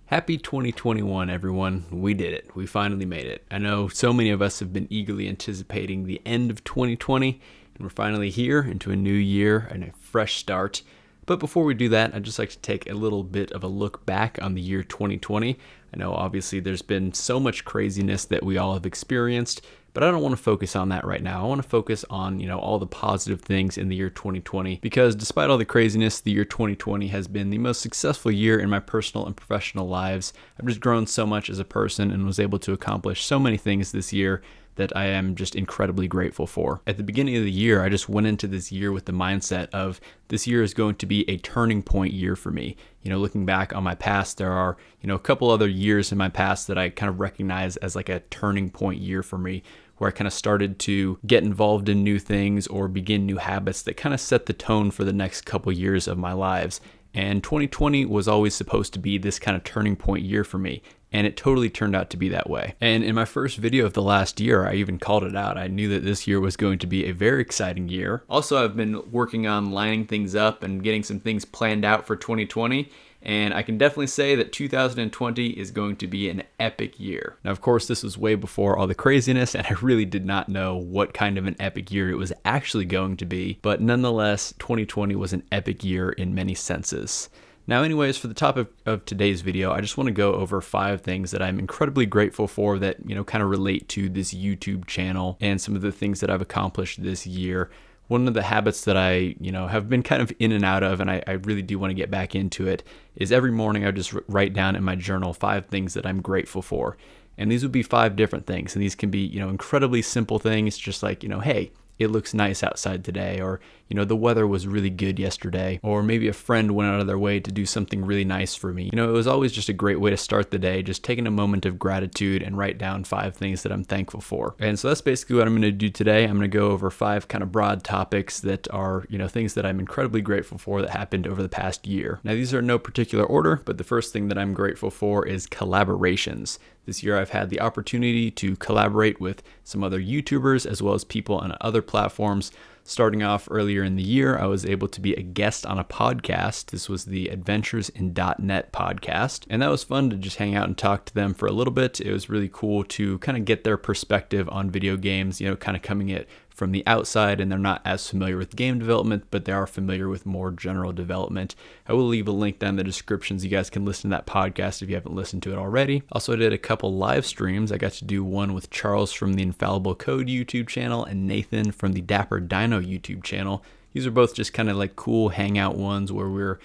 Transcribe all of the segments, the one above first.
Happy 2021, everyone. We did it. We finally made it. I know so many of us have been eagerly anticipating the end of 2020, and we're finally here into a new year and a fresh start. But before we do that, I'd just like to take a little bit of a look back on the year 2020. I know obviously there's been so much craziness that we all have experienced, but I don't want to focus on that right now. I want to focus on, all the positive things in the year 2020, because despite all the craziness, the year 2020 has been the most successful year in my personal and professional lives. I've just grown so much as a person and was able to accomplish so many things this year that I am just incredibly grateful for. At the beginning of the year, I just went into this year with the mindset of this year is going to be a turning point year for me. Looking back on my past, there are, a couple other years in my past that I kind of recognize as like a turning point year for me, where I kind of started to get involved in new things or begin new habits that kind of set the tone for the next couple years of my lives. And 2020 was always supposed to be this kind of turning point year for me. And it totally turned out to be that way. And in my first video of the last year, I even called it out. I knew that this year was going to be a very exciting year. Also, I've been working on lining things up and getting some things planned out for 2020. And I can definitely say that 2020 is going to be an epic year. Now, of course, this was way before all the craziness, and I really did not know what kind of an epic year it was actually going to be. But nonetheless, 2020 was an epic year in many senses. Now, anyways, for the topic of today's video, I just want to go over 5 things that I'm incredibly grateful for that, kind of relate to this YouTube channel and some of the things that I've accomplished this year. One of the habits that I, have been kind of in and out of, and I really do want to get back into it, is every morning I just write down in my journal 5 things that I'm grateful for. And these would be 5 different things. And these can be, incredibly simple things, just like, hey, it looks nice outside today, or, the weather was really good yesterday, or maybe a friend went out of their way to do something really nice for me. It was always just a great way to start the day, just taking a moment of gratitude and write down 5 things that I'm thankful for. And so that's basically what I'm going to do today. I'm going to go over 5 kind of broad topics that are, things that I'm incredibly grateful for that happened over the past year. Now, these are in no particular order, but the first thing that I'm grateful for is collaborations. This year, I've had the opportunity to collaborate with some other YouTubers as well as people on other platforms. Starting off earlier in the year, I was able to be a guest on a podcast. This was the Adventures in .NET podcast, and that was fun to just hang out and talk to them for a little bit. It was really cool to kind of get their perspective on video games, kind of coming at from the outside, and they're not as familiar with game development, but they are familiar with more general development. I will leave a link down in the description so you guys can listen to that podcast if you haven't listened to it already. Also, I did a couple live streams. I got to do one with Charles from the Infallible Code YouTube channel and Nathan from the Dapper Dino YouTube channel. These are both just kind of like cool hangout ones where we're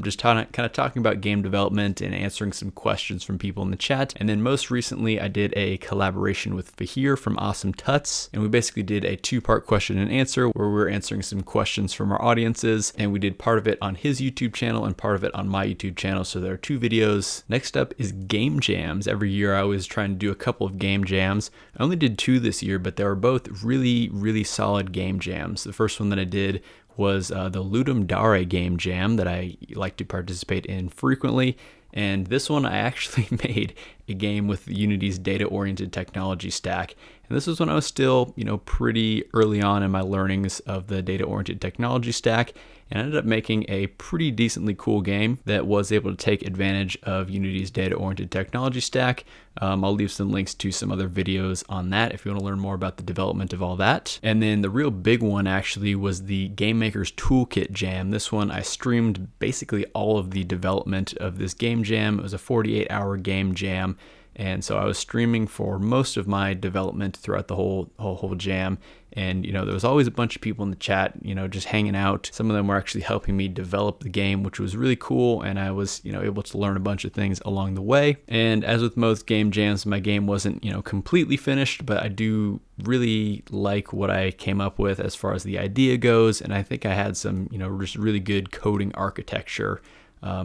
just kind of talking about game development and answering some questions from people in the chat. And then most recently, I did a collaboration with Fahir from Awesome Tuts, and we basically did a 2-part question and answer where we were answering some questions from our audiences, and we did part of it on his YouTube channel and part of it on my YouTube channel. So there are 2 videos. Next up is game jams. Every year I always try and do a couple of game jams. I only did 2 this year, but they were both really, really solid game jams. The first one that I did was the Ludum Dare game jam that I like to participate in frequently. And this one I actually made a game with Unity's data-oriented technology stack. And this was when I was still, pretty early on in my learnings of the data-oriented technology stack, and I ended up making a pretty decently cool game that was able to take advantage of Unity's data-oriented technology stack. I'll leave some links to some other videos on that if you want to learn more about the development of all that. And then the real big one actually was the Game Maker's Toolkit jam. This one I streamed basically all of the development of this game jam. It was a 48-hour game jam. And so I was streaming for most of my development throughout the whole jam. And, there was always a bunch of people in the chat, just hanging out. Some of them were actually helping me develop the game, which was really cool. And I was, able to learn a bunch of things along the way. And as with most game jams, my game wasn't, completely finished, but I do really like what I came up with as far as the idea goes. And I think I had some, just really good coding architecture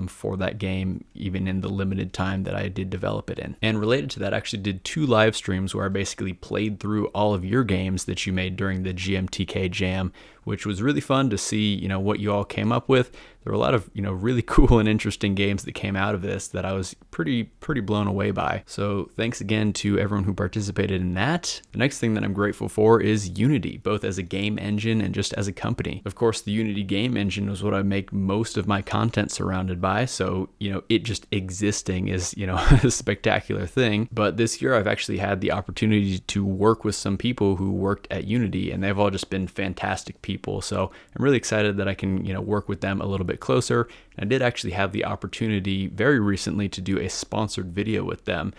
for that game, even in the limited time that I did develop it in. And related to that, I actually did 2 live streams where I basically played through all of your games that you made during the GMTK Jam, which was really fun to see, what you all came up with. There there were a lot of, really cool and interesting games that came out of this that I was pretty blown away by. So thanks again to everyone who participated in that. The next thing that I'm grateful for is Unity, both as a game engine and just as a company. Of course, the Unity game engine is what I make most of my content surrounded by. So, it just existing is, a spectacular thing. But this year I've actually had the opportunity to work with some people who worked at Unity, and they've all just been fantastic people. So I'm really excited that I can, work with them a little bit closer. And I did actually have the opportunity very recently to do a sponsored video with them.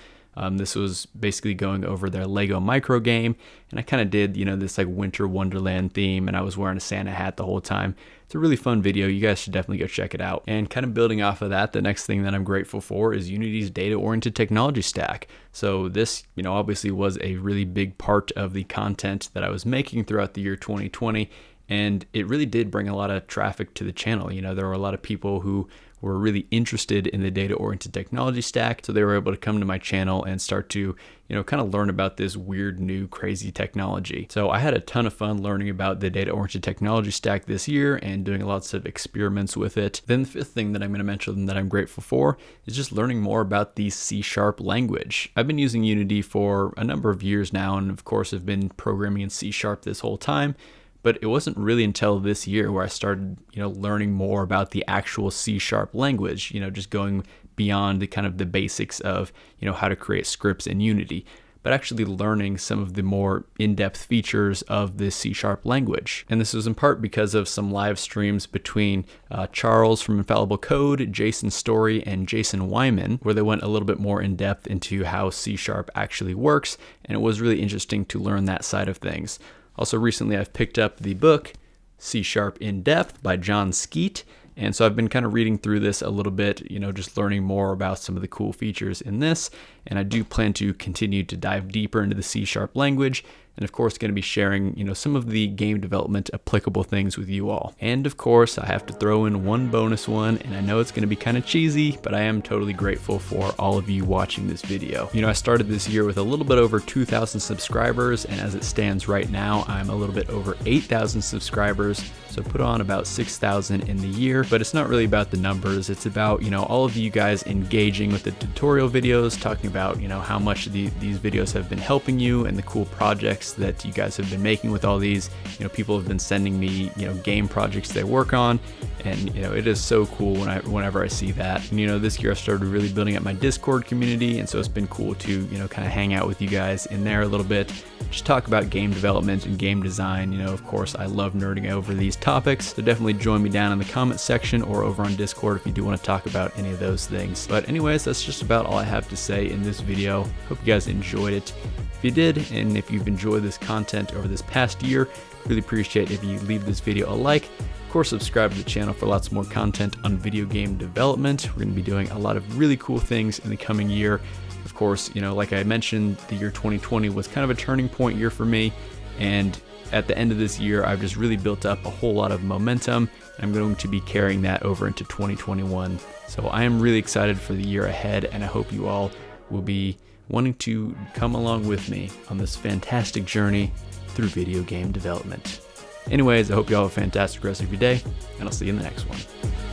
This was basically going over their Lego micro game, and I kind of did, this like winter wonderland theme, and I was wearing a Santa hat the whole time. It's a really fun video. You guys should definitely go check it out. And kind of building off of that, the next thing that I'm grateful for is Unity's data-oriented technology stack. So this, obviously was a really big part of the content that I was making throughout the year 2020. And it really did bring a lot of traffic to the channel. There were a lot of people who were really interested in the data-oriented technology stack. So they were able to come to my channel and start to, kind of learn about this weird, new, crazy technology. So I had a ton of fun learning about the data-oriented technology stack this year and doing lots of experiments with it. Then the fifth thing that I'm going to mention that I'm grateful for is just learning more about the C# language. I've been using Unity for a number of years now, and of course have been programming in C# this whole time. But it wasn't really until this year where I started, learning more about the actual C# language, just going beyond the kind of the basics of, how to create scripts in Unity, but actually learning some of the more in-depth features of the C# language. And this was in part because of some live streams between Charles from Infallible Code, Jason Story, and Jason Wyman, where they went a little bit more in depth into how C# actually works. And it was really interesting to learn that side of things. Also recently I've picked up the book C# in Depth by John Skeet. And so I've been kind of reading through this a little bit, just learning more about some of the cool features in this. And I do plan to continue to dive deeper into the C# language. And of course, going to be sharing, some of the game development applicable things with you all. And of course, I have to throw in one bonus one, and I know it's going to be kind of cheesy, but I am totally grateful for all of you watching this video. I started this year with a little bit over 2,000 subscribers, and as it stands right now, I'm a little bit over 8,000 subscribers. So put on about 6,000 in the year, but it's not really about the numbers. It's about, all of you guys engaging with the tutorial videos, talking about, how much these videos have been helping you and the cool projects that you guys have been making with all these. People have been sending me, game projects they work on, and it is so cool whenever I see that. And this year I started really building up my Discord community, and so it's been cool to kind of hang out with you guys in there a little bit, just talk about game development and game design. Of course I love nerding over these topics, so definitely join me down in the comment section or over on Discord if you do want to talk about any of those things. But anyways, that's just about all I have to say in this video. Hope you guys enjoyed it. If you did, and if you've enjoyed this content over this past year, really appreciate if you leave this video a like. Of course, subscribe to the channel for lots more content on video game development. We're going to be doing a lot of really cool things in the coming year. Of course, like I mentioned, the year 2020 was kind of a turning point year for me, and at the end of this year, I've just really built up a whole lot of momentum. I'm going to be carrying that over into 2021. So I am really excited for the year ahead, and I hope you all will be wanting to come along with me on this fantastic journey through video game development. Anyways, I hope you all have a fantastic rest of your day, and I'll see you in the next one.